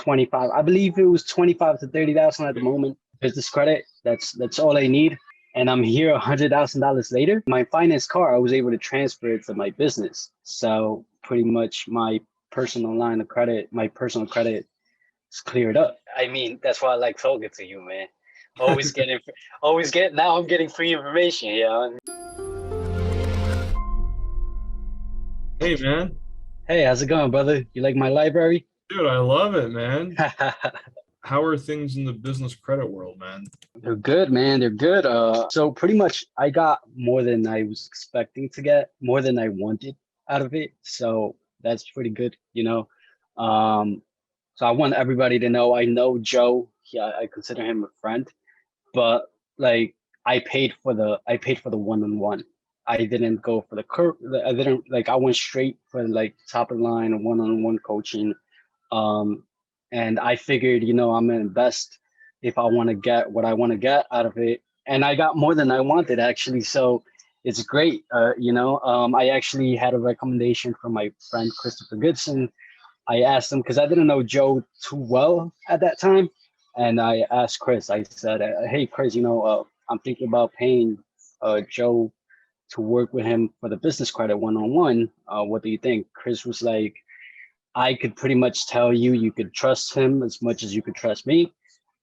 25. I believe it was 25 to 30,000 at the moment. Business credit. That's all I need. And I'm here $100,000 later. My finance car, I was able to transfer it to my business. So pretty much my personal line of credit, my personal credit is cleared up. I mean, that's why I like talking to you, man. Now I'm getting free information, you know? Hey, man. Hey, how's it going, brother? You like my library? Dude, I love it, man. How are things in the business credit world, man? They're good, man. They're good. So pretty much I got more than I was expecting to get, more than I wanted out of it. So that's pretty good, you know. So I want everybody to know I know Joe. Yeah, I consider him a friend, but like I paid for the one-on-one. I didn't go for the curve. I didn't like I went straight for like top of the line one-on-one coaching. Um, and I figured, I'm gonna invest if I want to get what I want to get out of it. And I got more than I wanted actually. So it's great. I actually had a recommendation from my friend Christopher Goodson. I asked him because I didn't know Joe too well at that time. And I asked Chris, I said, hey, Chris, I'm thinking about paying Joe to work with him for the business credit one-on-one. What do you think? Chris was like, I could pretty much tell you could trust him as much as you could trust me.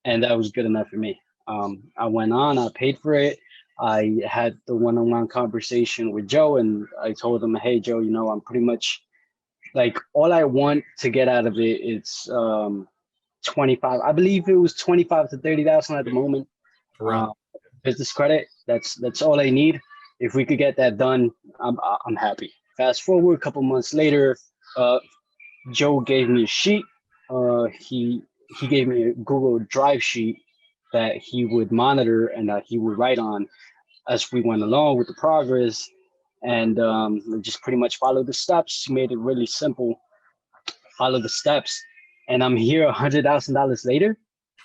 And that was good enough for me. I went on, I paid for it. I had the one-on-one conversation with Joe and I told him, hey, Joe, I'm pretty much like all I want to get out of it is 25. I believe it was 25 to 30,000 at the moment. Around. Business credit. That's all I need. If we could get that done, I'm happy. Fast forward a couple months later, Joe gave me a sheet. He gave me a Google Drive sheet that he would monitor and that he would write on as we went along with the progress, and just pretty much follow the steps. He made it really simple. Follow the steps, and I'm here $100,000 later,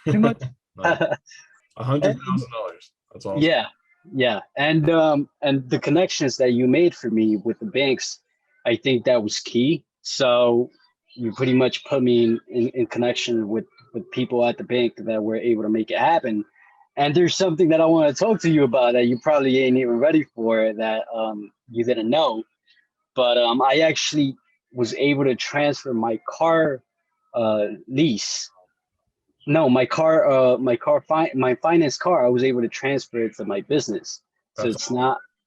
pretty much. Nice. $100,000. That's awesome. Yeah, and the connections that you made for me with the banks, I think that was key. So you pretty much put me in connection with people at the bank that were able to make it happen. And there's something that I want to talk to you about that you probably ain't even ready for that you didn't know. But I actually was able to transfer my car lease. No, my finance car, I was able to transfer it to my business. So That's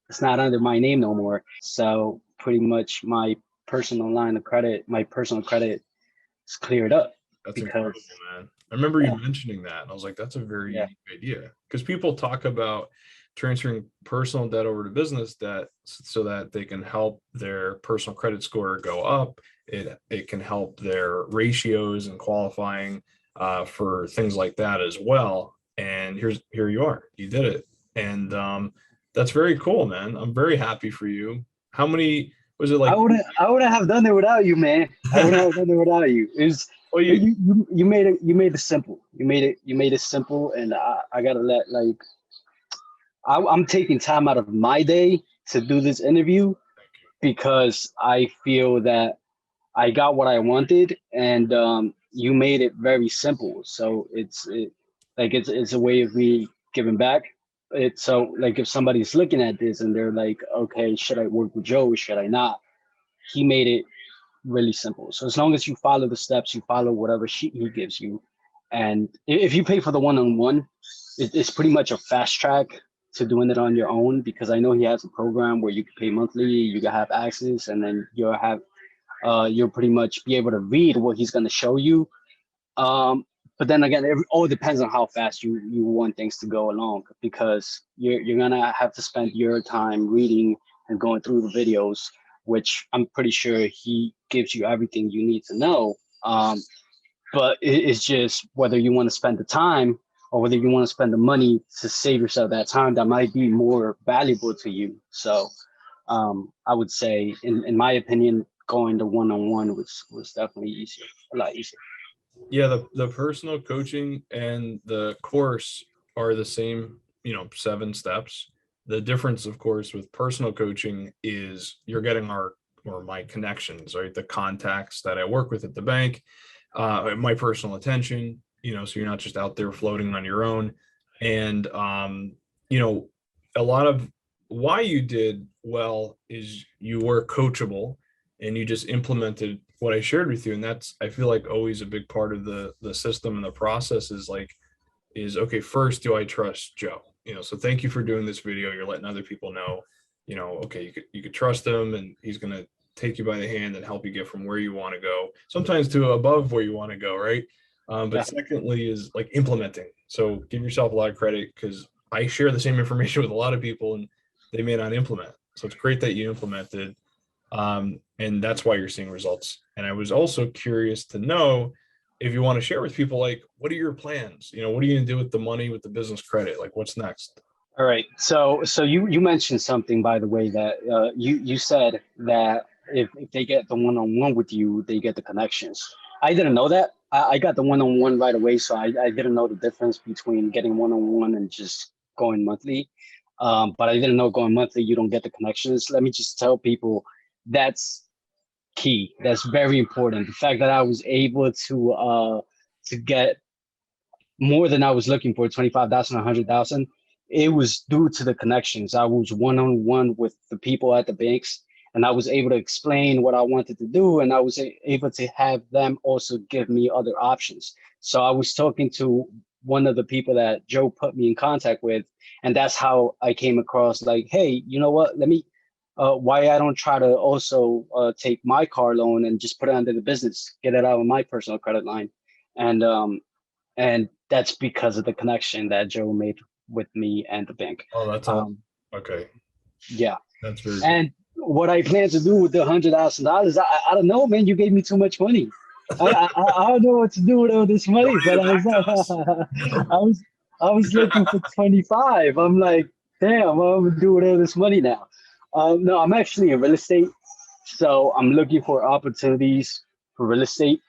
it's not under my name no more. So pretty much my personal credit is cleared up That's because incredible, man. I remember you yeah, mentioning that, and I was like, that's a very yeah, unique idea. Because people talk about transferring personal debt over to business debt so that they can help their personal credit score go up. It can help their ratios and qualifying for things like that as well. And here you are. You did it. And that's very cool, man. I'm very happy for you. How many was it I like? wouldn't have done it without you, man. I wouldn't have done it without you. It was Well, you made it simple. You made it simple, and I gotta let I'm taking time out of my day to do this interview because I feel that I got what I wanted, and you made it very simple. So it's a way of me giving back. It's so like if somebody's looking at this and they're like, okay, should I work with Joe? Should I not? He made it really simple. So as long as you follow the steps, you follow whatever sheet he gives you, and if you pay for the one-on-one, it's pretty much a fast track to doing it on your own because I know he has a program where you can pay monthly, you can have access, and then you'll pretty much be able to read what he's going to show you. But then again, it all depends on how fast you want things to go along because you're gonna have to spend your time reading and going through the videos, which I'm pretty sure he gives you everything you need to know. But it's just whether you want to spend the time or whether you want to spend the money to save yourself that time that might be more valuable to you. So I would say, in my opinion, going to one-on-one was definitely easier, a lot easier. Yeah, the personal coaching and the course are the same, 7 steps. The difference, of course, with personal coaching is you're getting our or my connections, right? The contacts that I work with at the bank. my personal attention, so you're not just out there floating on your own. And, a lot of why you did well is you were coachable and you just implemented what I shared with you. And that's, I feel like, always a big part of the system and the process is okay, first, do I trust Joe? So thank you for doing this video. You're letting other people know, okay, you could trust him and he's going to take you by the hand and help you get from where you want to go, sometimes to above where you want to go, right? But secondly is like implementing. So give yourself a lot of credit, because I share the same information with a lot of people and they may not implement. So it's great that you implemented. And that's why you're seeing results. And I was also curious to know if you want to share with people, like, what are your plans? What are you going to do with the money, with the business credit? Like, what's next? All right. So you mentioned something, by the way, that you said that if they get the one-on-one with you, they get the connections. I didn't know that. I got the one-on-one right away, so I didn't know the difference between getting one-on-one and just going monthly. But I didn't know going monthly, you don't get the connections. Let me just tell people that's key. That's very important. The fact that I was able to get more than I was looking for, 25,000, 100,000. It was due to the connections. I was one-on-one with the people at the banks, and I was able to explain what I wanted to do, and I was able to have them also give me other options. So I was talking to one of the people that Joe put me in contact with, and that's how I came across, like, hey, you know what? Let me, why I don't try to also take my car loan and just put it under the business, get it out of my personal credit line. And and that's because of the connection that Joe made with me and the bank. Oh, that's awesome. Okay. Yeah. That's very cool. And what I plan to do with the $100,000, I don't know, man. You gave me too much money. I don't know what to do with all this money, but I was I was looking for 25. I'm like, damn, what am I gonna do with all this money now? No, I'm actually in real estate, so I'm looking for opportunities for real estate.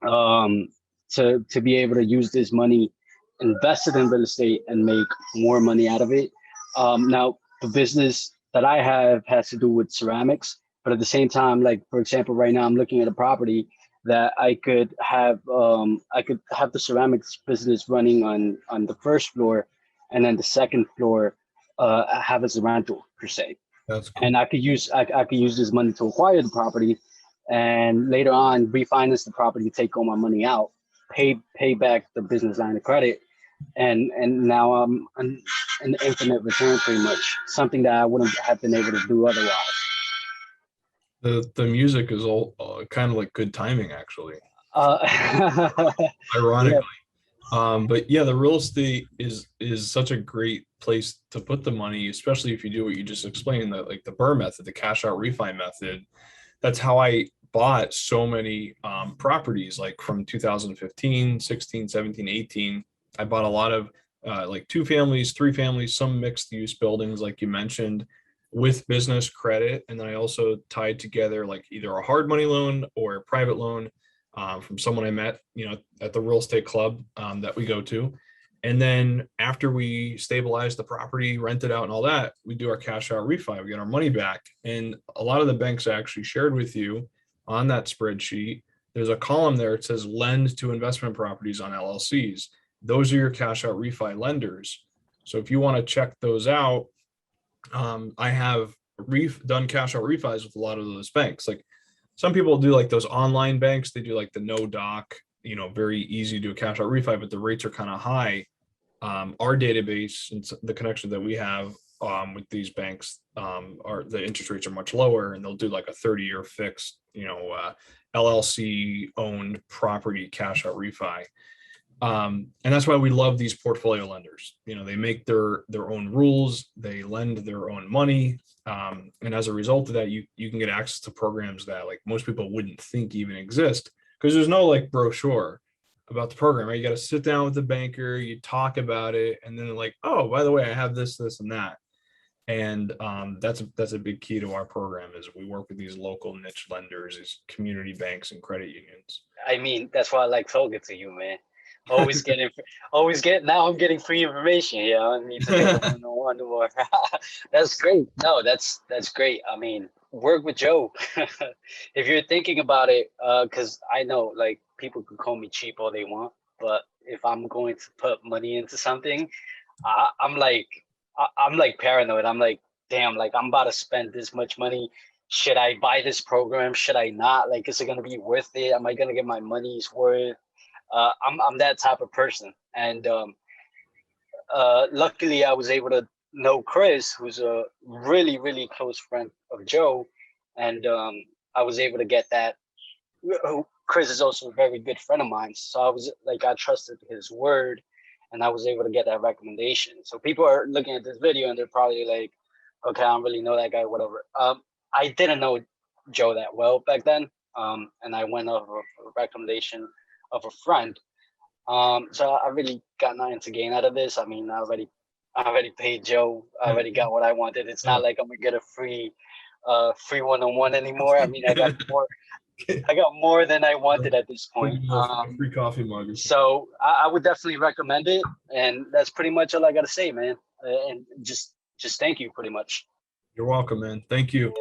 Um, to be able to use this money, invest it in real estate, and make more money out of it. Now, the business that I have has to do with ceramics, but at the same time, like for example, right now I'm looking at a property that I could have the ceramics business running on the first floor, and then the second floor have as a rental per se. That's cool. And I could use this money to acquire the property, and later on refinance the property, take all my money out, pay back the business line of credit, and now I'm an infinite return, pretty much something that I wouldn't have been able to do otherwise. The music is all kind of like good timing, actually, Uh, yeah, ironically. But yeah, the real estate is such a great place to put the money, especially if you do what you just explained, that like the BRRRR method, the cash out refi method. That's how I bought so many properties, like from 2015, 16, 17, 18. I bought a lot of like two families, three families, some mixed use buildings, like you mentioned, with business credit. And then I also tied together like either a hard money loan or a private loan from someone I met, at the real estate club that we go to. And then after we stabilize the property, rent it out and all that, we do our cash out refi, we get our money back. And a lot of the banks I actually shared with you on that spreadsheet, there's a column there. It says lend to investment properties on LLCs. Those are your cash out refi lenders. So if you want to check those out, I have done cash out refis with a lot of those banks. Like some people do like those online banks, they do like the no doc, very easy to do a cash out refi, but the rates are kind of high. Our database and the connection that we have with these banks, are the interest rates are much lower, and they'll do like a 30-year fixed, LLC owned property cash out refi. And that's why we love these portfolio lenders. They make their own rules, they lend their own money. And as a result of that, you can get access to programs that like most people wouldn't think even exist, because there's no like brochure about the program, right? You got to sit down with the banker, you talk about it, and then like, oh, by the way, I have this, and that. And that's a big key to our program, is we work with these local niche lenders, these community banks and credit unions. I mean, that's why I like talking to you, man. Always getting, always get. Now I'm getting free information. Yeah, I need to get the one-on-one more. That's great. No, that's great. I mean, work with Joe. If you're thinking about it, because I know, like, people can call me cheap all they want, but if I'm going to put money into something, I'm like, I'm like paranoid. I'm like, damn, like I'm about to spend this much money. Should I buy this program? Should I not? Like, is it gonna be worth it? Am I gonna get my money's worth? I'm that type of person, and luckily I was able to know Chris, who's a really really close friend of Joe, and I was able to get that. Chris is also a very good friend of mine, so I was like, I trusted his word, and I was able to get that recommendation. So people are looking at this video and they're probably like, okay, I don't really know that guy, whatever. I didn't know Joe that well back then, and I went off of a recommendation of a friend. So I really got nothing to gain out of this. I mean, I already paid Joe. I already got what I wanted. It's Yeah. not like I'm gonna get a free one-on-one anymore. I mean, I got more than I wanted at this point. Free coffee mug. So I would definitely recommend it, and that's pretty much all I gotta say, man. And just thank you, pretty much. You're welcome, man. Thank you.